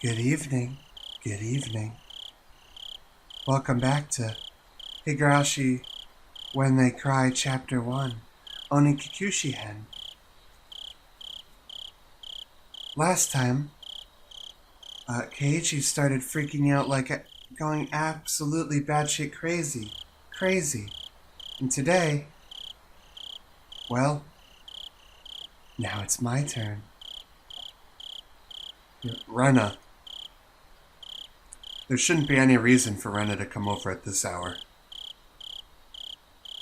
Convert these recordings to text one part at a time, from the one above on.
Good evening. Good evening. Welcome back to Higurashi When They Cry Chapter 1 Onikakushi Hen. Last time, Keiichi started freaking out going absolutely batshit crazy. Crazy. And today, well, now it's my turn. Rena. There shouldn't be any reason for Rena to come over at this hour.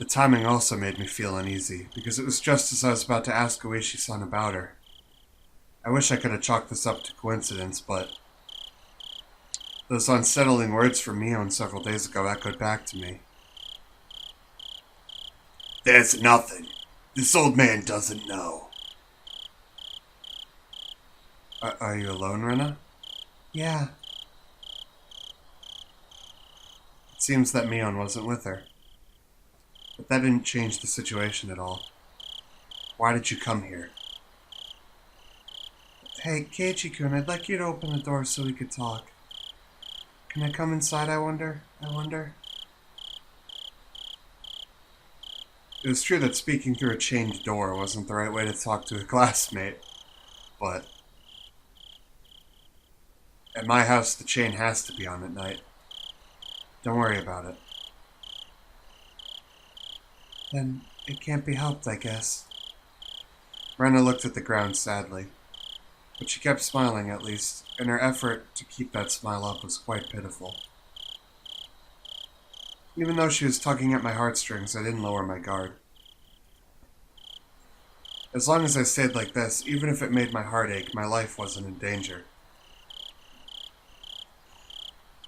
The timing also made me feel uneasy, because it was just as I was about to ask Oishi-san about her. I wish I could have chalked this up to coincidence, but those unsettling words from Mion several days ago echoed back to me. There's nothing. This old man doesn't know. Are you alone, Rena? Yeah. It seems that Mion wasn't with her. But that didn't change the situation at all. Why did you come here? Hey, Keiichi-kun, I'd like you to open the door so we could talk. Can I come inside, I wonder? It was true that speaking through a chained door wasn't the right way to talk to a classmate, but at my house the chain has to be on at night. Don't worry about it. Then it can't be helped, I guess. Rena looked at the ground sadly, but she kept smiling at least, and her effort to keep that smile up was quite pitiful. Even though she was tugging at my heartstrings, I didn't lower my guard. As long as I stayed like this, even if it made my heart ache, my life wasn't in danger.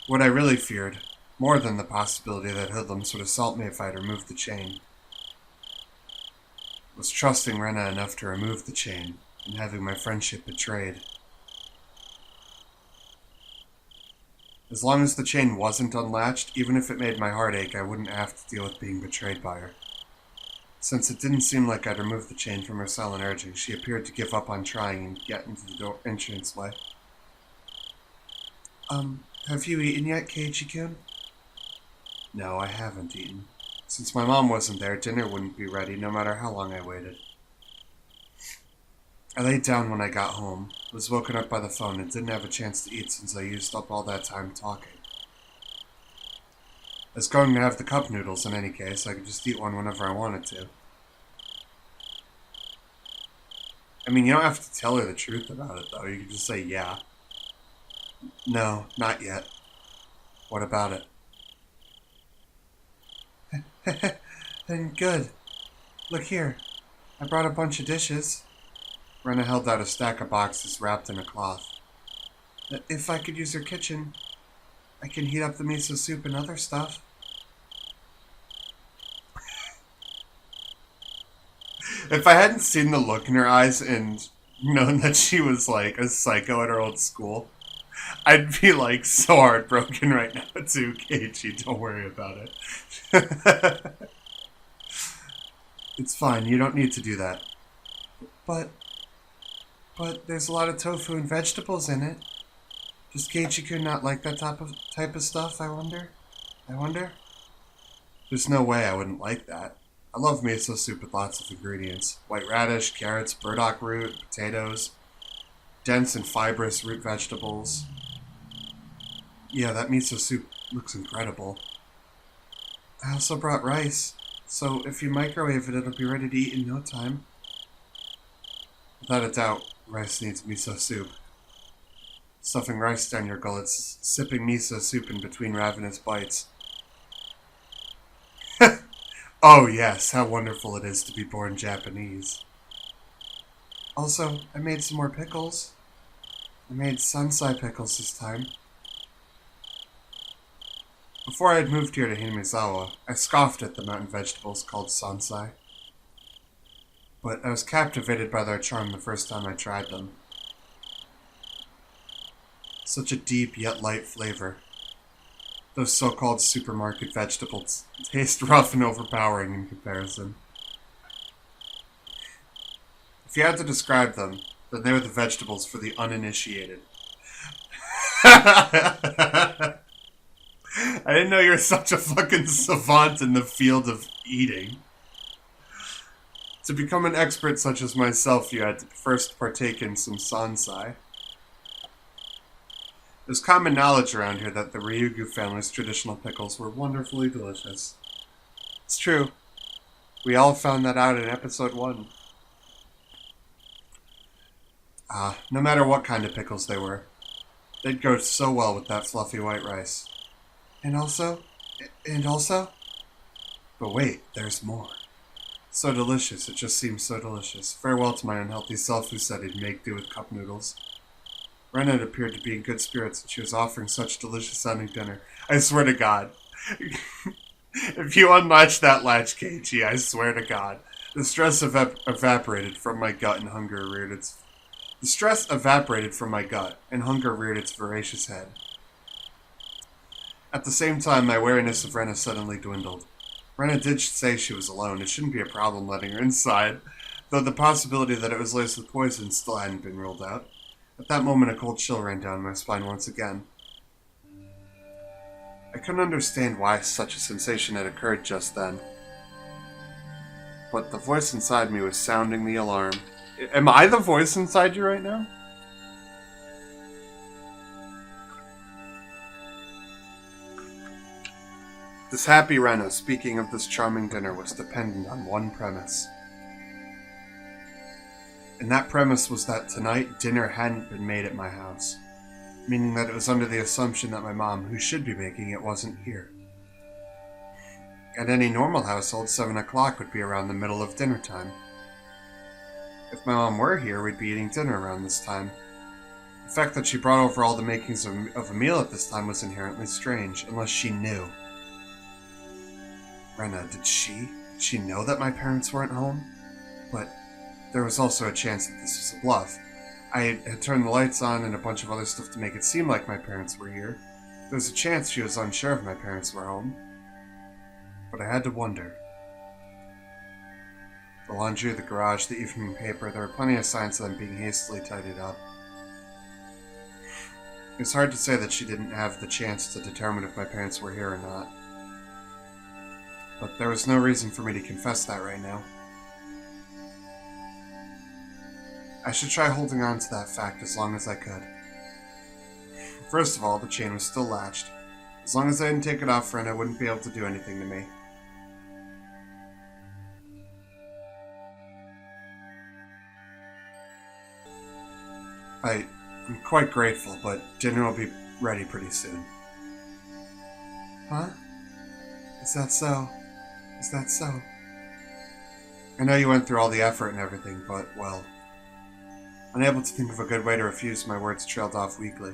What I really feared, more than the possibility that hoodlums would assault me if I had removed the chain, was trusting Rena enough to remove the chain and having my friendship betrayed. As long as the chain wasn't unlatched, even if it made my heart ache, I wouldn't have to deal with being betrayed by her. Since it didn't seem like I'd removed the chain from her silent urging, she appeared to give up on trying and get into the entranceway. Have you eaten yet, Keiichi-kun? No, I haven't eaten. Since my mom wasn't there, dinner wouldn't be ready no matter how long I waited. I laid down when I got home, was woken up by the phone, and didn't have a chance to eat since I used up all that time talking. I was going to have the cup noodles in any case. I could just eat one whenever I wanted to. I mean, you don't have to tell her the truth about it, though. You could just say, yeah. No, not yet. What about it? Then good. Look here. I brought a bunch of dishes. Rena held out a stack of boxes wrapped in a cloth. If I could use her kitchen, I can heat up the miso soup and other stuff. If I hadn't seen the look in her eyes and known that she was like a psycho at her old school, I'd be like so heartbroken right now too, Keiichi. Don't worry about it. It's fine, you don't need to do that. But there's a lot of tofu and vegetables in it. Does Keiichi-kun not like that type of stuff, I wonder? There's no way I wouldn't like that. I love miso soup with lots of ingredients. White radish, carrots, burdock root, potatoes, dense and fibrous root vegetables. Yeah, that miso soup looks incredible. I also brought rice, so if you microwave it, it'll be ready to eat in no time. Without a doubt, rice needs miso soup. Stuffing rice down your gullets, sipping miso soup in between ravenous bites. Oh yes, how wonderful it is to be born Japanese. Also, I made some more pickles. I made sansai pickles this time. Before I had moved here to Hinamizawa, I scoffed at the mountain vegetables called sansai. But I was captivated by their charm the first time I tried them. Such a deep yet light flavor. Those so-called supermarket vegetables taste rough and overpowering in comparison. If you had to describe them, then they were the vegetables for the uninitiated. I didn't know you're such a fucking savant in the field of eating. To become an expert such as myself, you had to first partake in some sansai. There's common knowledge around here that the Ryugu family's traditional pickles were wonderfully delicious. It's true. We all found that out in episode 1. No matter what kind of pickles they were, they'd go so well with that fluffy white rice. And also? But wait, there's more. So delicious, it just seems so delicious. Farewell to my unhealthy self who said he'd make do with cup noodles. Rena appeared to be in good spirits and she was offering such delicious sounding dinner. I swear to God. If you unlatch that latch, Keiichi, I swear to God. The stress evaporated from my gut and hunger reared its... voracious head. At the same time, my wariness of Rena suddenly dwindled. Rena did say she was alone. It shouldn't be a problem letting her inside, though the possibility that it was laced with poison still hadn't been ruled out. At that moment, a cold chill ran down my spine once again. I couldn't understand why such a sensation had occurred just then. But the voice inside me was sounding the alarm. Am I the voice inside you right now? This happy Rena, speaking of this charming dinner, was dependent on one premise. And that premise was that tonight dinner hadn't been made at my house, meaning that it was under the assumption that my mom, who should be making it, wasn't here. At any normal household, 7 o'clock would be around the middle of dinner time. If my mom were here, we'd be eating dinner around this time. The fact that she brought over all the makings of a meal at this time was inherently strange, unless she knew. Rena, did she know that my parents weren't home? But there was also a chance that this was a bluff. I had turned the lights on and a bunch of other stuff to make it seem like my parents were here. There was a chance she was unsure if my parents were home. But I had to wonder. The laundry, the garage, the evening paper, there were plenty of signs of them being hastily tidied up. It was hard to say that she didn't have the chance to determine if my parents were here or not. But there was no reason for me to confess that right now. I should try holding on to that fact as long as I could. First of all, the chain was still latched. As long as I didn't take it off, Rena wouldn't be able to do anything to me. I'm quite grateful, but dinner will be ready pretty soon. Huh? Is that so? Is that so? I know you went through all the effort and everything, but, well... Unable to think of a good way to refuse, my words trailed off weakly.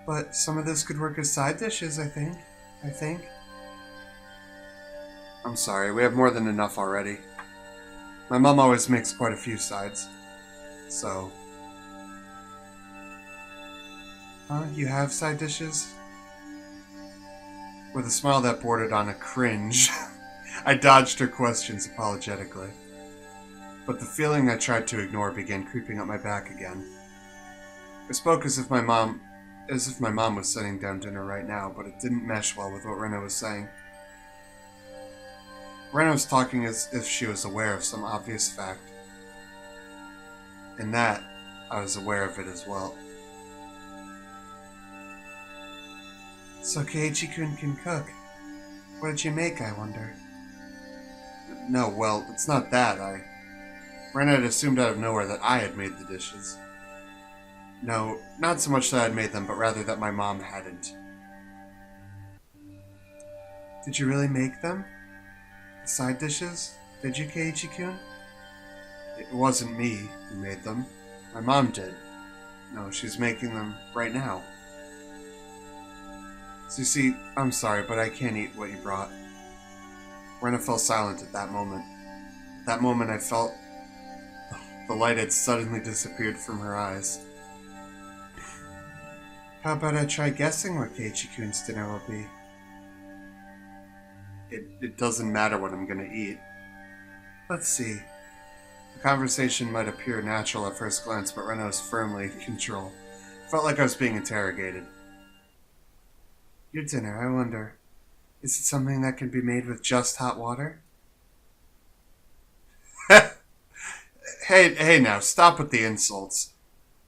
But some of this could work as side dishes, I think. I'm sorry, we have more than enough already. My mom always makes quite a few sides. So... Huh? You have side dishes? With a smile that bordered on a cringe, I dodged her questions apologetically. But the feeling I tried to ignore began creeping up my back again. I spoke as if my mom was setting down dinner right now, but it didn't mesh well with what Rena was saying. Rena was talking as if she was aware of some obvious fact. In that, I was aware of it as well. So Keiichi-kun can cook. What did you make, I wonder? No, well, it's not that. Rena had assumed out of nowhere that I had made the dishes. No, not so much that I had made them, but rather that my mom hadn't. Did you really make them? The side dishes? Did you, Keiichi-kun? It wasn't me who made them. My mom did. No, she's making them right now. So you see, I'm sorry, but I can't eat what you brought. Rena fell silent at that moment. At that moment I felt the light had suddenly disappeared from her eyes. How about I try guessing what Keiichi-kun's dinner will be? It doesn't matter what I'm gonna eat. Let's see. The conversation might appear natural at first glance, but Rena was firmly in control. Felt like I was being interrogated. Your dinner, I wonder. Is it something that can be made with just hot water? Hey now, stop with the insults.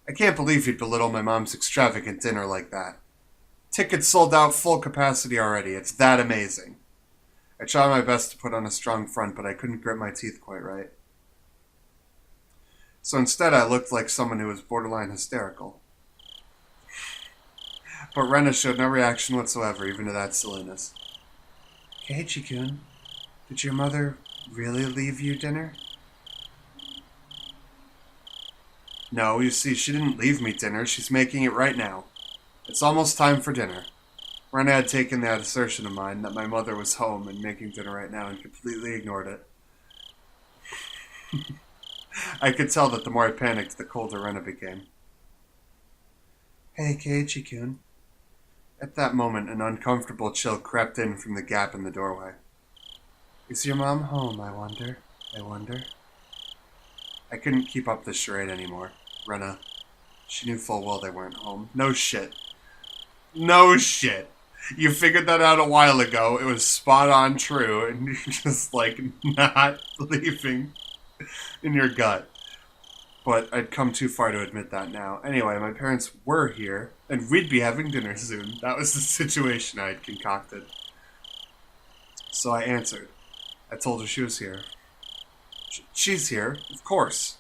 I can't believe you'd belittle my mom's extravagant dinner like that. Tickets sold out full capacity already. It's that amazing. I tried my best to put on a strong front, but I couldn't grit my teeth quite right. So instead I looked like someone who was borderline hysterical. But Rena showed no reaction whatsoever, even to that silliness. Keiichi-kun, did your mother really leave you dinner? No, you see, she didn't leave me dinner. She's making it right now. It's almost time for dinner. Rena had taken that assertion of mine that my mother was home and making dinner right now and completely ignored it. I could tell that the more I panicked, the colder Rena became. Hey, Keiichi-kun. At that moment, an uncomfortable chill crept in from the gap in the doorway. Is your mom home, I wonder? I couldn't keep up the charade anymore. Rena, she knew full well they weren't home. No shit. No shit. You figured that out a while ago. It was spot on true, and you're just, like, not believing in your gut. But I'd come too far to admit that now. Anyway, my parents were here, and we'd be having dinner soon. That was the situation I had concocted. So I answered. I told her she was here. She's here, of course.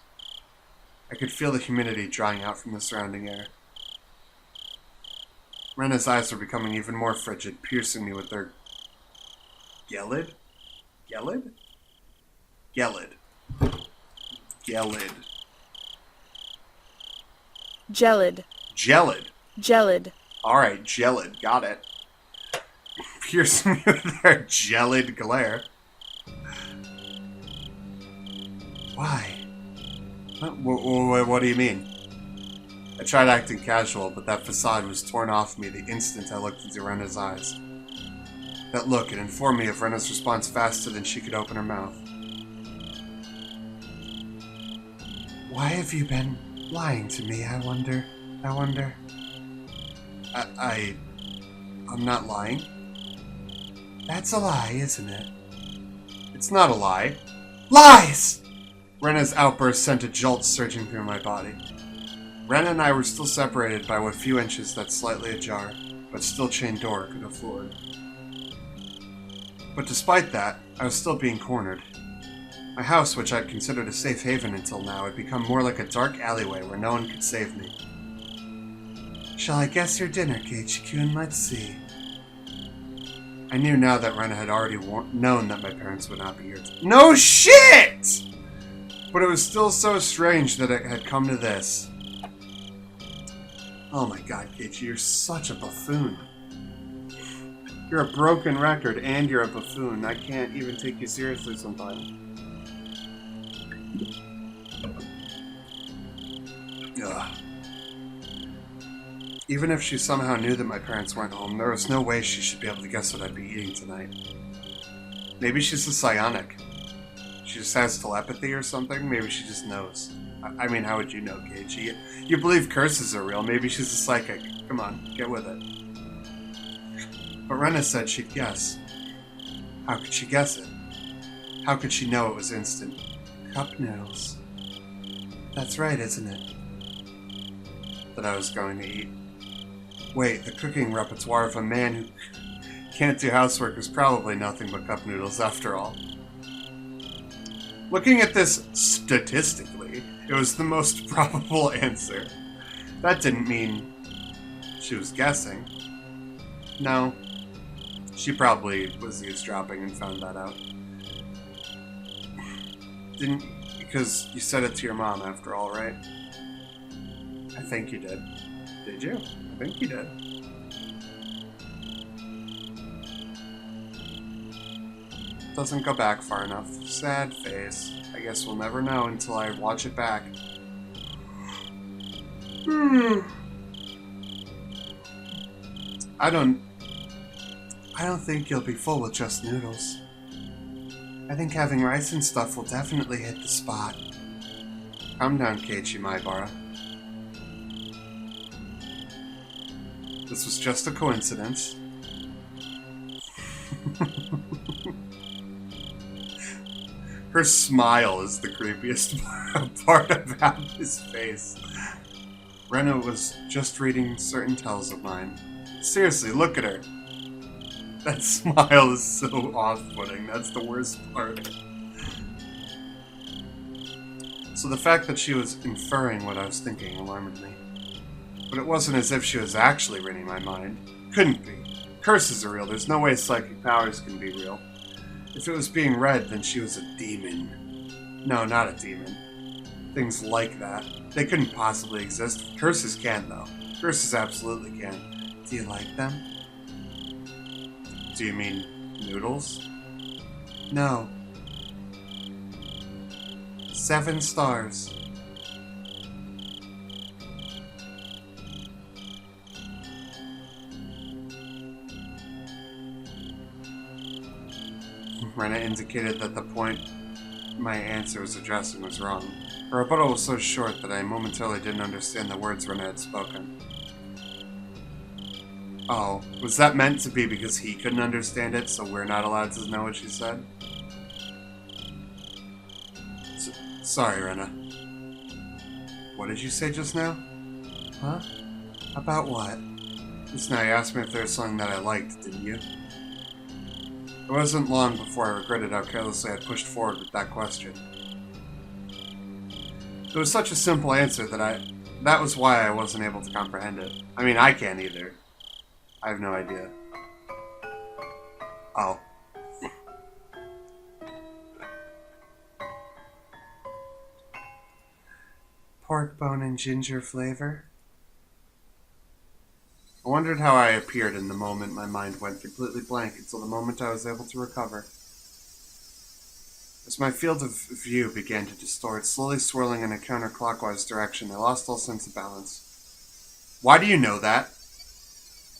I could feel the humidity drying out from the surrounding air. Rena's eyes were becoming even more frigid, piercing me with their... Gelid? Gelid? Gelid. Gelid. Gelid. Gelid. Gelid. Alright, gelid. Got it. Piercing me with their gelid glare. Why? What do you mean? I tried acting casual, but that facade was torn off me the instant I looked into Rena's eyes. That look, it informed me of Rena's response faster than she could open her mouth. Why have you been lying to me, I wonder? I'm not lying. That's a lie, isn't it? It's not a lie. Lies! Rena's outburst sent a jolt surging through my body. Rena and I were still separated by what few inches that slightly ajar, but still chained door could have floored. But despite that, I was still being cornered. My house, which I'd considered a safe haven until now, had become more like a dark alleyway where no one could save me. Shall I guess your dinner, Keiichi-kun? Let's see. I knew now that Rena had already known that my parents would not be here. No shit! But it was still so strange that it had come to this. Oh my god, Keiichi, you're such a buffoon. You're a broken record, and you're a buffoon. I can't even take you seriously sometimes. Ugh. Even if she somehow knew that my parents weren't home, there was no way she should be able to guess what I'd be eating tonight. Maybe she's a psionic. She just has telepathy or something? Maybe she just knows. I mean, how would you know, Keiichi? You believe curses are real. Maybe she's a psychic. Come on, get with it. But Rena said she'd guess. How could she guess it? How could she know it was instant? Cup noodles. That's right, isn't it? That I was going to eat. Wait, the cooking repertoire of a man who can't do housework is probably nothing but cup noodles after all. Looking at this statistically, it was the most probable answer. That didn't mean she was guessing. No, she probably was eavesdropping and found that out. Because you said it to your mom after all, right? I think you did. Did you? I think you did. Doesn't go back far enough. Sad face. I guess we'll never know until I watch it back. I don't think you'll be full with just noodles. I think having rice and stuff will definitely hit the spot. Calm down, Keiichi Maibara. This was just a coincidence. Her smile is the creepiest part about his face. Rena was just reading certain tales of mine. Seriously, look at her. That smile is so off-putting. That's the worst part. So the fact that she was inferring what I was thinking alarmed me. But it wasn't as if she was actually reading my mind. Couldn't be. Curses are real. There's no way psychic powers can be real. If it was being read, then she was a demon. No, not a demon. Things like that. They couldn't possibly exist. Curses can, though. Curses absolutely can. Do you like them? Do you mean noodles? No. 7 stars. Rena indicated that the point my answer was addressing was wrong. Her rebuttal was so short that I momentarily didn't understand the words Rena had spoken. Oh, was that meant to be because he couldn't understand it, so we're not allowed to know what she said? Sorry, Rena. What did you say just now? Huh? About what? Just now you asked me if there was something that I liked, didn't you? It wasn't long before I regretted how carelessly I had pushed forward with that question. It was such a simple answer that was why I wasn't able to comprehend it. I mean, I can't either. I have no idea. Oh. Pork bone and ginger flavor? I wondered how I appeared in the moment my mind went completely blank until the moment I was able to recover. As my field of view began to distort, slowly swirling in a counterclockwise direction, I lost all sense of balance. Why do you know that?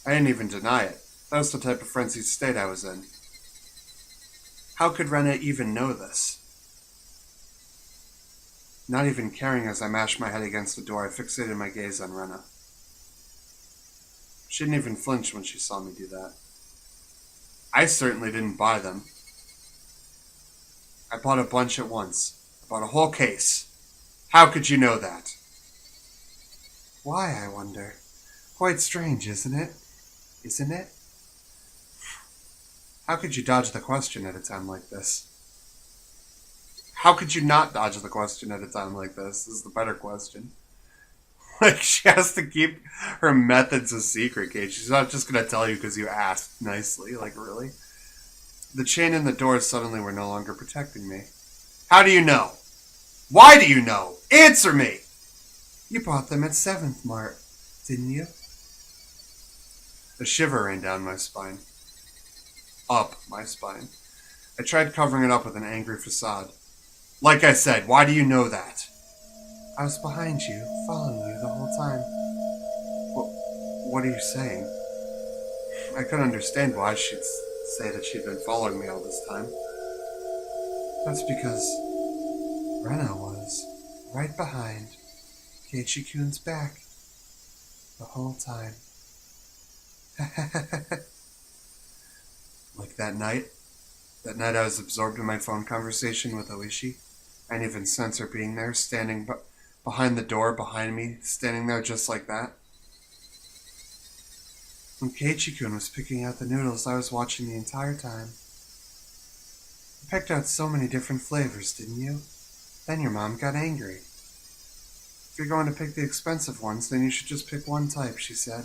I didn't even deny it. That was the type of frenzied state I was in. How could Rena even know this? Not even caring as I mashed my head against the door, I fixated my gaze on Rena. She didn't even flinch when she saw me do that. I certainly didn't buy them. I bought a bunch at once. I bought a whole case. How could you know that? Why, I wonder? Quite strange, isn't it? Isn't it? How could you dodge the question at a time like this? How could you not dodge the question at a time like this? Is the better question. Like, she has to keep her methods a secret, Kate. She's not just going to tell you because you asked nicely. Like, really? The chain and the doors suddenly were no longer protecting me. How do you know? Why do you know? Answer me! You bought them at 7th Mart, didn't you? A shiver ran down my spine. Up my spine. I tried covering it up with an angry facade. Like I said, why do you know that? I was behind you, following you the whole time. What are you saying? I couldn't understand why she'd say that she'd been following me all this time. That's because Rena was right behind Keiichi-kun's back the whole time. Like that night? That night I was absorbed in my phone conversation with Oishi. I didn't even sense her being there, standing behind the door behind me, standing there just like that. When Keiichi-kun was picking out the noodles, I was watching the entire time. You picked out so many different flavors, didn't you? Then your mom got angry. If you're going to pick the expensive ones, then you should just pick one type, she said.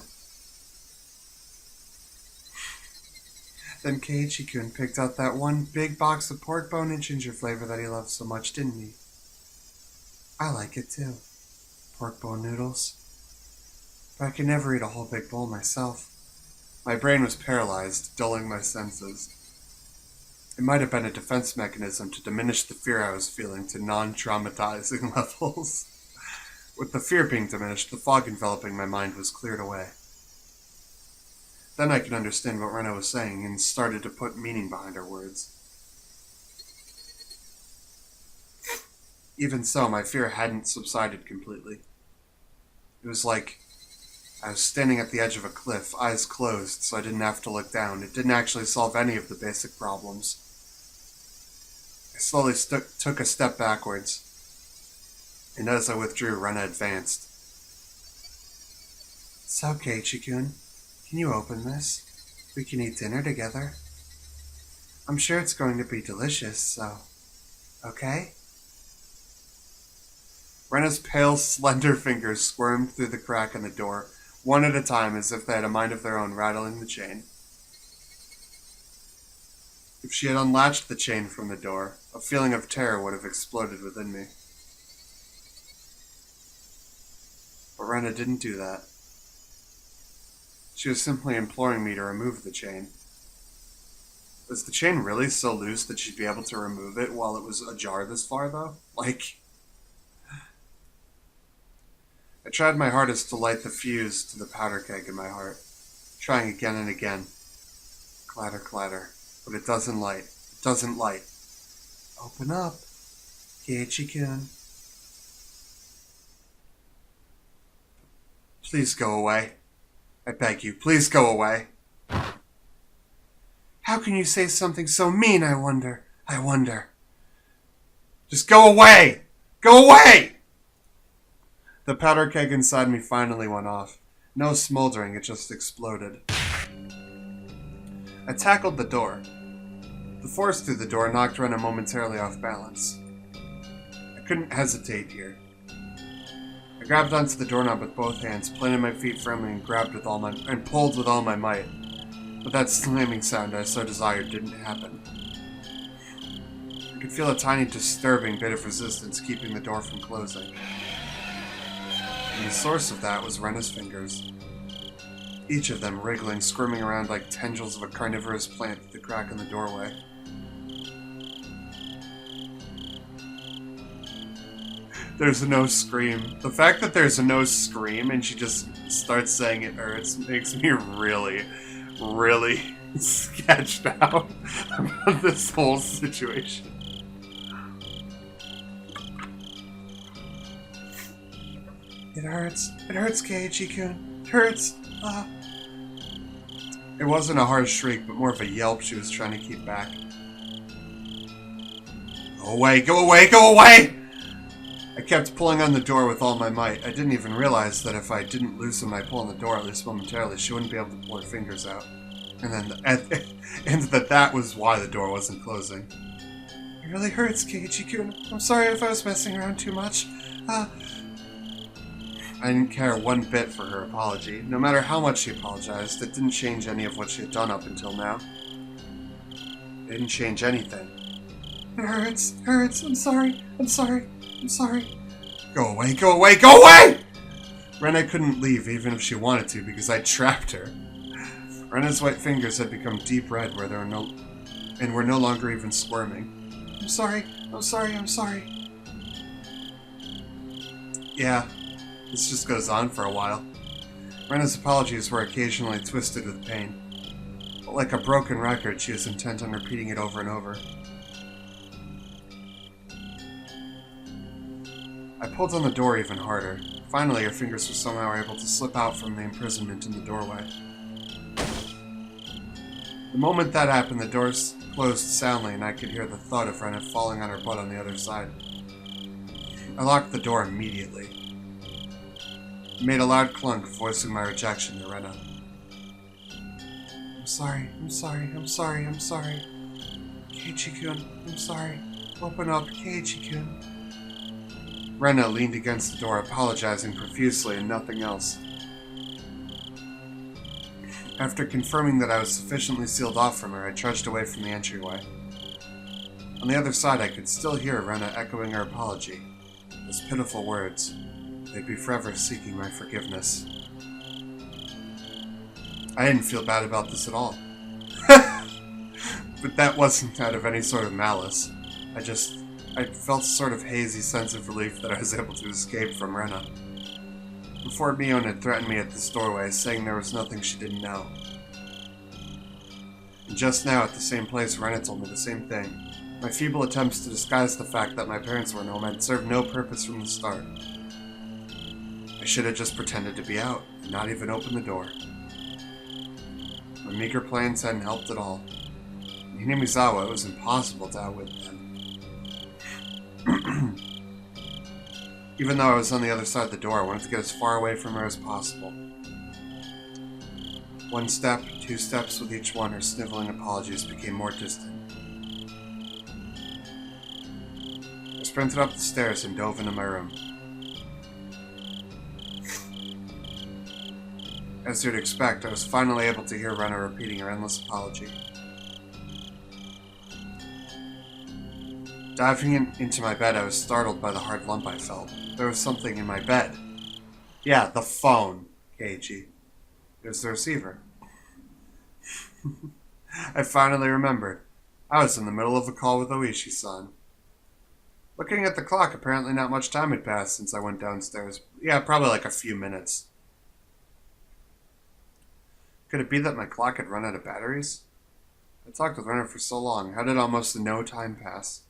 Then Keiichi-kun picked out that one big box of pork bone and ginger flavor that he loved so much, didn't he? I like it too. Pork bone noodles. But I could never eat a whole big bowl myself. My brain was paralyzed, dulling my senses. It might have been a defense mechanism to diminish the fear I was feeling to non-traumatizing levels. With the fear being diminished, the fog enveloping my mind was cleared away. Then I could understand what Rena was saying and started to put meaning behind her words. Even so, my fear hadn't subsided completely. It was like I was standing at the edge of a cliff, eyes closed, so I didn't have to look down. It didn't actually solve any of the basic problems. I slowly took a step backwards, and as I withdrew, Rena advanced. So, Keiichi-kun, can you open this? We can eat dinner together. I'm sure it's going to be delicious, so... Okay? Rena's pale, slender fingers squirmed through the crack in the door, one at a time as if they had a mind of their own, rattling the chain. If she had unlatched the chain from the door, a feeling of terror would have exploded within me. But Rena didn't do that. She was simply imploring me to remove the chain. Was the chain really so loose that she'd be able to remove it while it was ajar this far, though? I tried my hardest to light the fuse to the powder keg in my heart, trying again and again. Clatter, clatter. But it doesn't light. It doesn't light. Open up, Keiichi-kun. Please go away. I beg you, please go away. How can you say something so mean, I wonder? Just go away! Go away! The powder keg inside me finally went off. No smoldering, it just exploded. I tackled the door. The force through the door knocked Rena momentarily off balance. I couldn't hesitate here. I grabbed onto the doorknob with both hands, planted my feet firmly, and pulled with all my might. But that slamming sound I so desired didn't happen. I could feel a tiny disturbing bit of resistance keeping the door from closing. And the source of that was Rena's fingers. Each of them wriggling, squirming around like tendrils of a carnivorous plant through the crack in the doorway. There's no scream. The fact that there's no scream and she just starts saying it hurts makes me really, really sketched out about this whole situation. It hurts, Keiichi-kun. It hurts. It wasn't a harsh shriek, but more of a yelp she was trying to keep back. Go away, go away, go away! I kept pulling on the door with all my might. I didn't even realize that if I didn't loosen my pull on the door, at least momentarily, she wouldn't be able to pull her fingers out. And that was why the door wasn't closing. It really hurts, Keiichi-kun. I'm sorry if I was messing around too much. I didn't care one bit for her apology. No matter how much she apologized, it didn't change any of what she had done up until now. It didn't change anything. It hurts, I'm sorry. Go away, go away, go away! Rena couldn't leave even if she wanted to because I trapped her. Rena's white fingers had become deep red were no longer even squirming. I'm sorry. Yeah. This just goes on for a while. Rena's apologies were occasionally twisted with pain. But like a broken record, she was intent on repeating it over and over. I pulled on the door even harder. Finally, her fingers were somehow able to slip out from the imprisonment in the doorway. The moment that happened, the door closed soundly and I could hear the thud of Rena falling on her butt on the other side. I locked the door immediately. I made a loud clunk, voicing my rejection to Rena. I'm sorry. Keiichi-kun, I'm sorry. Open up, Keiichi-kun. Rena leaned against the door, apologizing profusely and nothing else. After confirming that I was sufficiently sealed off from her, I trudged away from the entryway. On the other side, I could still hear Rena echoing her apology. Those pitiful words. They'd be forever seeking my forgiveness. I didn't feel bad about this at all. But that wasn't out of any sort of malice. I felt a sort of hazy sense of relief that I was able to escape from Rena. Before Mion had threatened me at this doorway, saying there was nothing she didn't know. And just now, at the same place, Rena told me the same thing. My feeble attempts to disguise the fact that my parents weren't home had served no purpose from the start. I should have just pretended to be out, and not even opened the door. My meager plans hadn't helped at all. In Hinamizawa, it was impossible to outwit them. Even though I was on the other side of the door, I wanted to get as far away from her as possible. 1 step, 2 steps with each one, her sniveling apologies became more distant. I sprinted up the stairs and dove into my room. As you'd expect, I was finally able to hear Rena repeating her endless apology. Diving into my bed, I was startled by the hard lump I felt. There was something in my bed. Yeah, the phone, Keiji. It was the receiver. I finally remembered. I was in the middle of a call with Oishi-san. Looking at the clock, apparently not much time had passed since I went downstairs. Yeah, probably like a few minutes. Could it be that my clock had run out of batteries? I talked with Renner for so long. How did almost no time pass?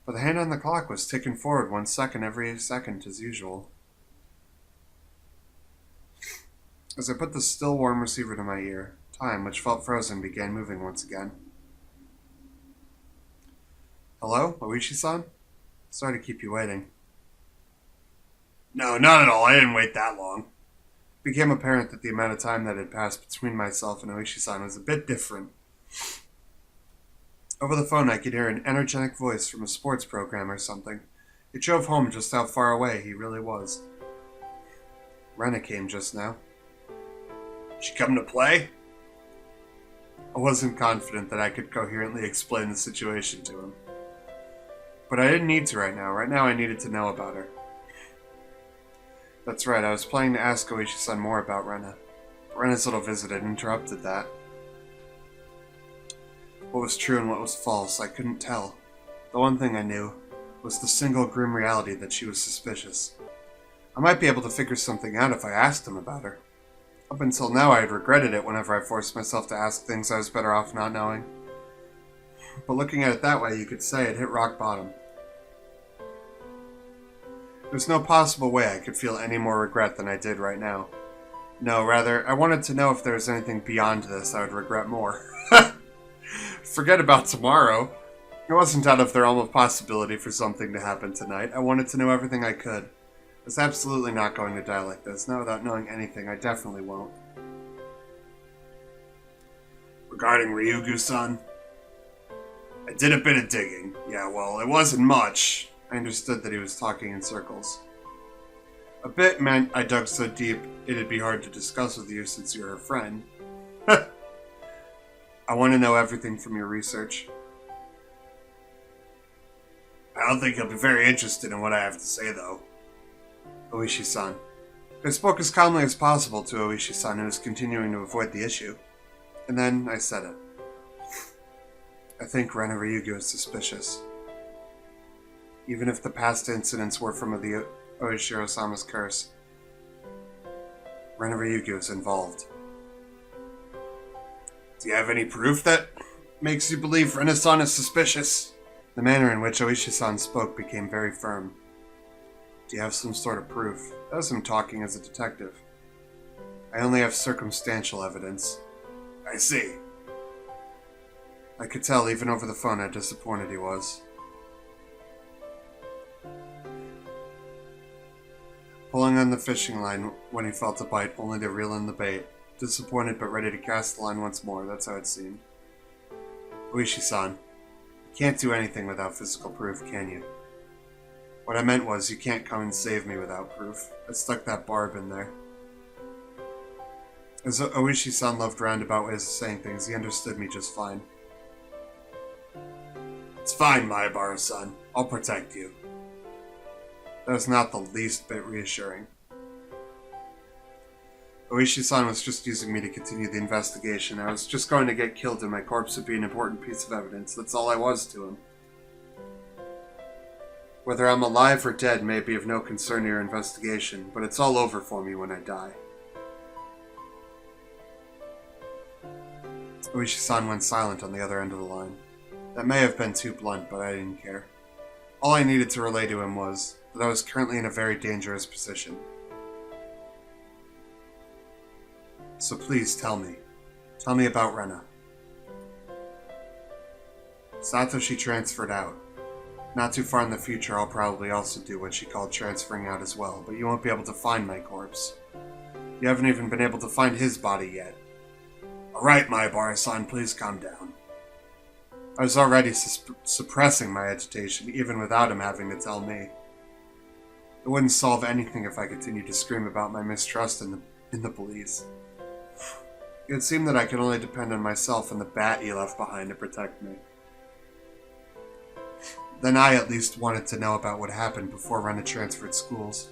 But the hand on the clock was ticking forward 1 second every second as usual. As I put the still warm receiver to my ear, time, which felt frozen, began moving once again. Hello, Oishi-san? Sorry to keep you waiting. No, not at all. I didn't wait that long. It became apparent that the amount of time that had passed between myself and Oishi-san was a bit different. Over the phone, I could hear an energetic voice from a sports program or something. It drove home just how far away he really was. Rena came just now. She come to play? I wasn't confident that I could coherently explain the situation to him. But I didn't need to right now. Right now I needed to know about her. That's right, I was planning to ask Oishi-san more about Rena. But Rena's little visit had interrupted that. What was true and what was false, I couldn't tell. The one thing I knew was the single grim reality that she was suspicious. I might be able to figure something out if I asked him about her. Up until now, I had regretted it whenever I forced myself to ask things I was better off not knowing. But looking at it that way, you could say it hit rock bottom. There's no possible way I could feel any more regret than I did right now. No, rather, I wanted to know if there was anything beyond this I would regret more. Forget about tomorrow. It wasn't out of the realm of possibility for something to happen tonight. I wanted to know everything I could. I was absolutely not going to die like this. Not without knowing anything. I definitely won't. Regarding Ryugu-san, I did a bit of digging. Yeah, well, it wasn't much. I understood that he was talking in circles. A bit meant I dug so deep it'd be hard to discuss with you since you're her friend. I want to know everything from your research. I don't think you'll be very interested in what I have to say, though. Oishi-san. I spoke as calmly as possible to Oishi-san, who was continuing to avoid the issue. And then I said it. I think Rena Ryugu is suspicious. Even if the past incidents were from the Oyashiro-sama's curse, Rena Ryugu is involved. Do you have any proof that makes you believe Rena-san is suspicious? The manner in which Oishi-san spoke became very firm. Do you have some sort of proof? That was him talking as a detective. I only have circumstantial evidence. I see. I could tell even over the phone how disappointed he was. Pulling on the fishing line when he felt a bite, only to reel in the bait. Disappointed but ready to cast the line once more, that's how it seemed. Oishi-san, you can't do anything without physical proof, can you? What I meant was, you can't come and save me without proof. I stuck that barb in there. As Oishi-san loved roundabout ways of saying things, he understood me just fine. It's fine, Maebara-san. I'll protect you. That was not the least bit reassuring. Oishi-san was just using me to continue the investigation. I was just going to get killed and my corpse would be an important piece of evidence. That's all I was to him. Whether I'm alive or dead may be of no concern to your investigation, but it's all over for me when I die. Oishi-san went silent on the other end of the line. That may have been too blunt, but I didn't care. All I needed to relay to him was that I was currently in a very dangerous position. So please tell me. Tell me about Rena. Satoshi transferred out. Not too far in the future, I'll probably also do what she called transferring out as well, but you won't be able to find my corpse. You haven't even been able to find his body yet. Alright, Maibara-san, please calm down. I was already suppressing my agitation, even without him having to tell me. It wouldn't solve anything if I continued to scream about my mistrust in the police. It would seem that I could only depend on myself and the bat he left behind to protect me. Then I at least wanted to know about what happened before Rena transferred schools.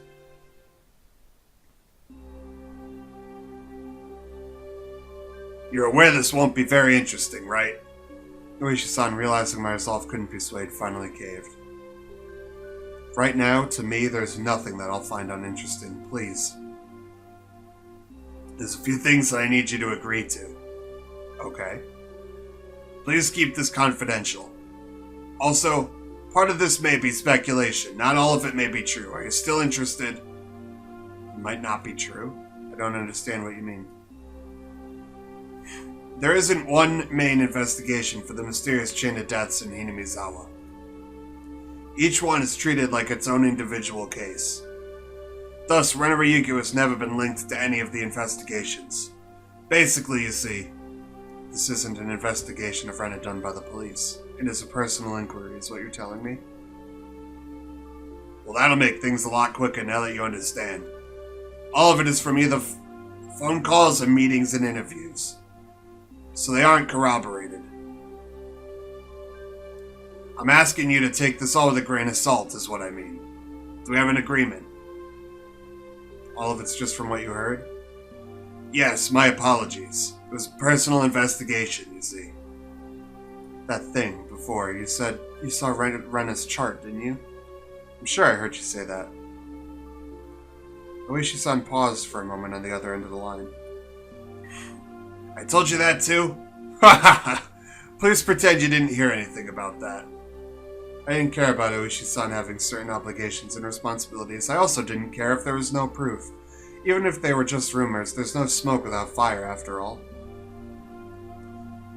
You're aware this won't be very interesting, right? Oishi-san, realizing my resolve couldn't be swayed, finally caved. Right now, to me, there's nothing that I'll find uninteresting. Please. There's a few things that I need you to agree to. Okay. Please keep this confidential. Also, part of this may be speculation. Not all of it may be true. Are you still interested? It might not be true. I don't understand what you mean. There isn't one main investigation for the mysterious chain of deaths in Hinamizawa. Each one is treated like its own individual case. Thus, Rena Ryugu has never been linked to any of the investigations. Basically, you see, this isn't an investigation of Rena done by the police. It is a personal inquiry, is what you're telling me? Well, that'll make things a lot quicker now that you understand. All of it is from either phone calls and meetings and interviews. So they aren't corroborated. I'm asking you to take this all with a grain of salt, is what I mean. Do we have an agreement? All of it's just from what you heard? Yes, my apologies. It was a personal investigation, you see. That thing, before, you said you saw Rena's chart, didn't you? I'm sure I heard you say that. Oishi-san paused for a moment on the other end of the line. I told you that too? Please pretend you didn't hear anything about that. I didn't care about Oishi-san having certain obligations and responsibilities. I also didn't care if there was no proof. Even if they were just rumors, there's no smoke without fire, after all.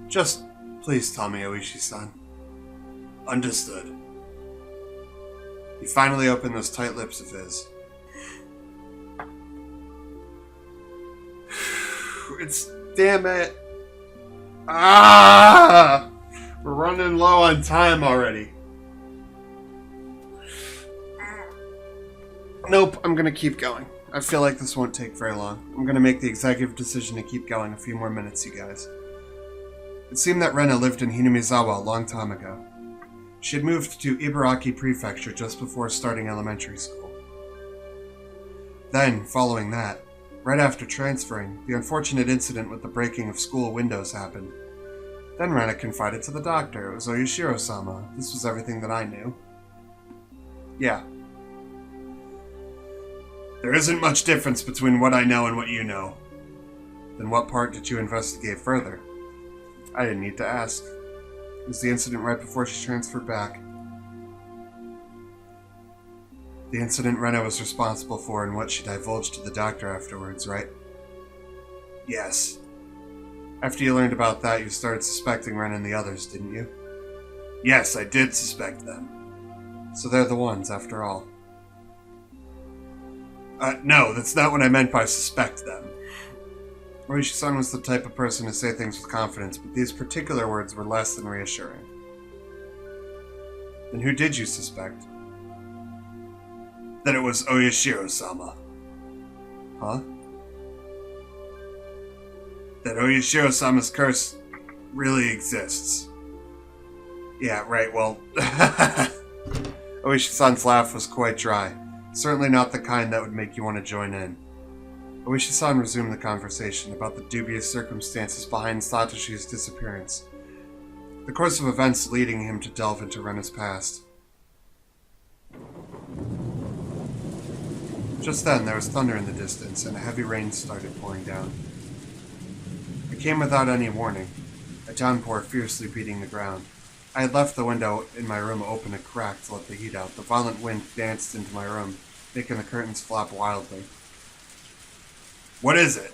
Just please tell me, Oishi-san. Understood. He finally opened those tight lips of his. It's... Damn it. Ah! We're running low on time already. Nope, I'm gonna keep going. I feel like this won't take very long. I'm gonna make the executive decision to keep going a few more minutes, you guys. It seemed that Rena lived in Hinamizawa a long time ago. She had moved to Ibaraki Prefecture just before starting elementary school. Then, following that, right after transferring, the unfortunate incident with the breaking of school windows happened. Then Rena confided to the doctor. It was Oyashiro-sama. This was everything that I knew. Yeah. There isn't much difference between what I know and what you know. Then what part did you investigate further? I didn't need to ask. It was the incident right before she transferred back. The incident Rena was responsible for and what she divulged to the doctor afterwards, right? Yes. After you learned about that, you started suspecting Rena and the others, didn't you? Yes, I did suspect them. So they're the ones, after all. No, that's not what I meant by suspect them. Oishi-san was the type of person to say things with confidence, but these particular words were less than reassuring. Then who did you suspect? That it was Oyashiro-sama. Huh? That Oyashiro-sama's curse really exists. Yeah, right, well... Oishi-san's laugh was quite dry. Certainly not the kind that would make you want to join in. Oishi-san resumed the conversation about the dubious circumstances behind Satoshi's disappearance. The course of events leading him to delve into Rena's past. Just then, there was thunder in the distance, and a heavy rain started pouring down. It came without any warning, a downpour fiercely beating the ground. I had left the window in my room open a crack to let the heat out. The violent wind danced into my room, making the curtains flap wildly. What is it?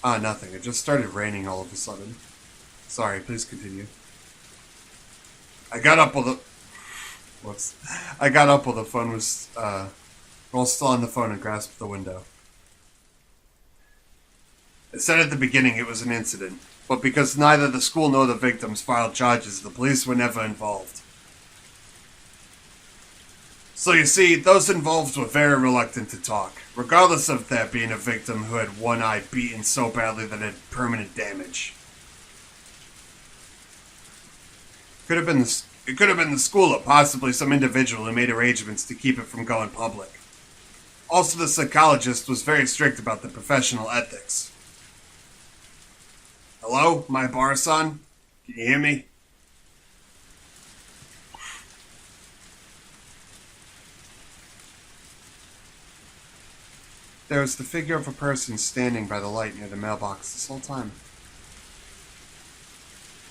Ah, nothing. It just started raining all of a sudden. Sorry, please continue. I got up while the... Whoops. I got up while the phone was, while still on the phone and grasped the window. I said at the beginning it was an incident, but because neither the school nor the victims filed charges, the police were never involved. So you see, those involved were very reluctant to talk, regardless of there being a victim who had one eye beaten so badly that it had permanent damage. It could have been the school or possibly some individual who made arrangements to keep it from going public. Also, the psychologist was very strict about the professional ethics. Hello, my bar-san? Can you hear me? There was the figure of a person standing by the light near the mailbox this whole time.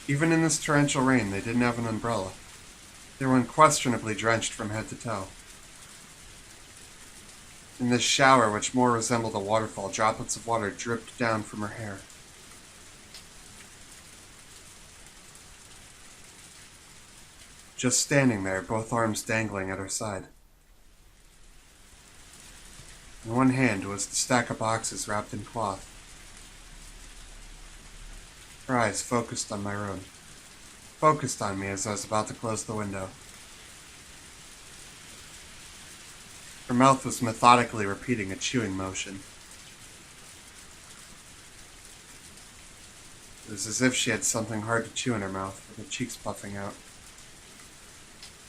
Even in this torrential rain, they didn't have an umbrella. They were unquestionably drenched from head to toe. In this shower, which more resembled a waterfall, droplets of water dripped down from her hair. Just standing there, both arms dangling at her side. In one hand was the stack of boxes wrapped in cloth. Her eyes focused on my room. Focused on me as I was about to close the window. Her mouth was methodically repeating a chewing motion. It was as if she had something hard to chew in her mouth, with her cheeks puffing out.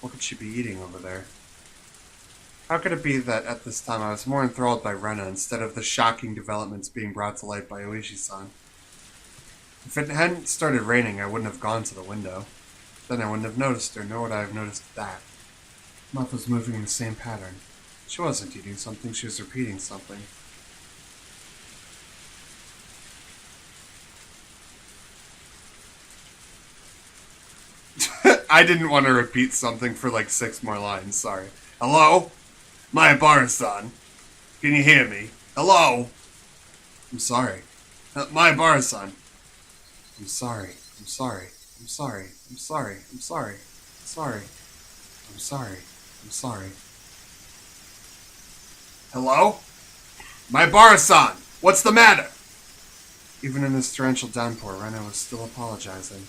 What could she be eating over there? How could it be that at this time I was more enthralled by Rena instead of the shocking developments being brought to light by Oishi-san? If it hadn't started raining, I wouldn't have gone to the window. Then I wouldn't have noticed her, nor would I have noticed that. Her mouth was moving in the same pattern. She wasn't eating something, she was repeating something. I didn't want to repeat something for like 6 more lines, sorry. Hello? My bar-san. Can you hear me? Hello? I'm sorry. My bar-san. I'm sorry. I'm sorry. I'm sorry. I'm sorry. I'm sorry. I'm sorry. I'm sorry. I'm sorry. Hello? My bar-san! What's the matter? Even in this torrential downpour, Rena was still apologizing.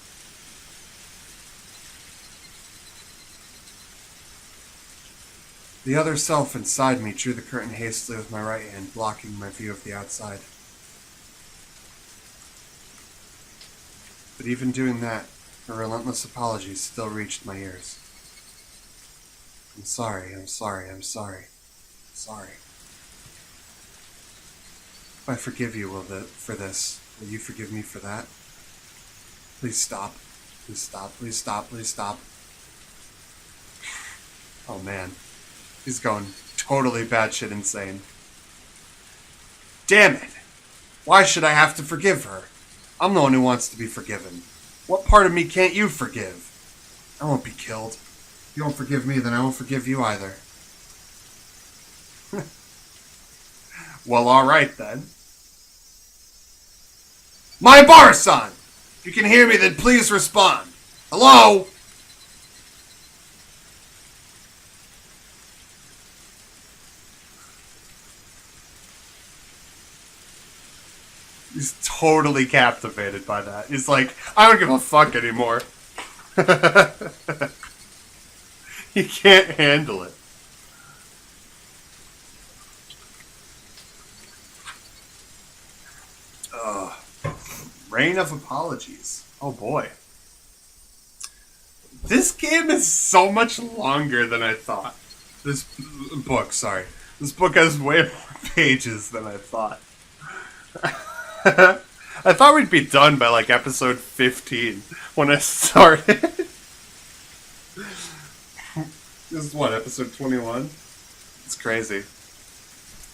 The other self inside me drew the curtain hastily with my right hand, blocking my view of the outside. But even doing that, her relentless apologies still reached my ears. I'm sorry, I'm sorry, I'm sorry. Sorry. If I forgive you for this, will you forgive me for that? Please stop. Please stop. Please stop. Please stop. Oh man. He's going totally batshit insane. Damn it! Why should I have to forgive her? I'm the one who wants to be forgiven. What part of me can't you forgive? I won't be killed. If you won't forgive me, then I won't forgive you either. Well, alright then. My bar-san! If you can hear me, then please respond. Hello? He's totally captivated by that. He's like, I don't give a fuck anymore. He can't handle it. Rain of apologies. Oh boy. This game is so much longer than I thought. This book has way more pages than I thought. I thought we'd be done by like episode 15 when I started. This is what, episode 21? It's crazy.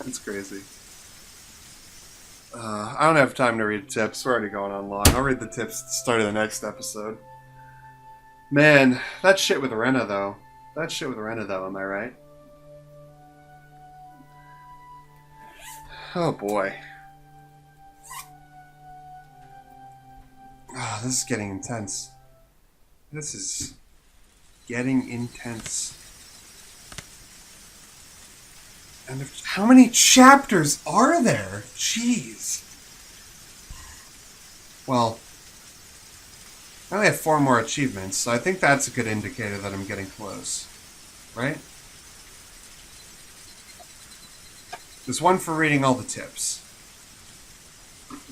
It's crazy. I don't have time to read tips. We're already going on long. I'll read the tips at the start of the next episode. Man, that shit with Rena, though. Am I right? Oh, boy. Oh, this is getting intense. And how many chapters are there? Jeez. Well, I only have 4 more achievements, so I think that's a good indicator that I'm getting close. Right? There's one for reading all the tips.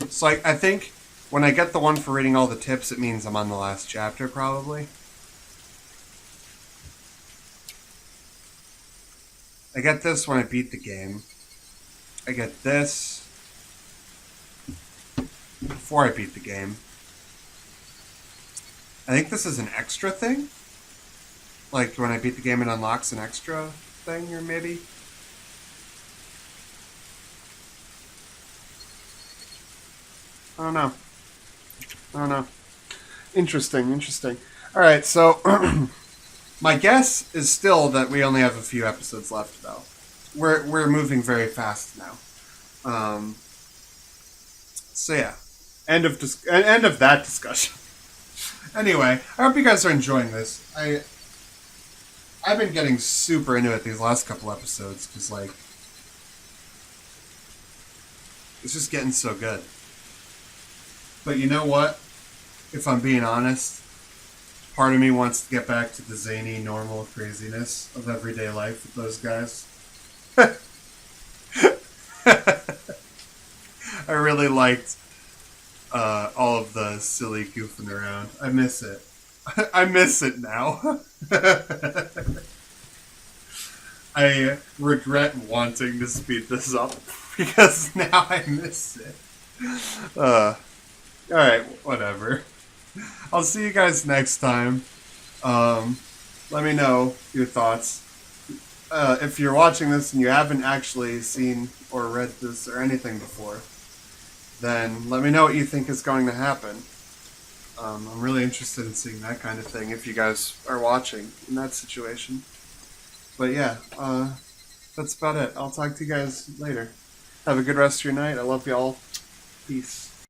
So I think when I get the one for reading all the tips, it means I'm on the last chapter, probably. I get this when I beat the game. I get this before I beat the game. I think this is an extra thing. Like when I beat the game, it unlocks an extra thing, or maybe. I don't know. Interesting. Alright, so my guess is still that we only have a few episodes left, though. We're moving very fast now. So yeah. End of that discussion. Anyway, I hope you guys are enjoying this. I've been getting super into it these last couple episodes, because, like, it's just getting so good. But you know what? If I'm being honest, part of me wants to get back to the zany, normal craziness of everyday life with those guys. I really liked all of the silly goofing around. I miss it. I miss it now. I regret wanting to speed this up because now I miss it. Alright, whatever. I'll see you guys next time. Let me know your thoughts. If you're watching this and you haven't actually seen or read this or anything before, then let me know what you think is going to happen. I'm really interested in seeing that kind of thing if you guys are watching in that situation. But yeah, that's about it. I'll talk to you guys later. Have a good rest of your night. I love y'all. Peace.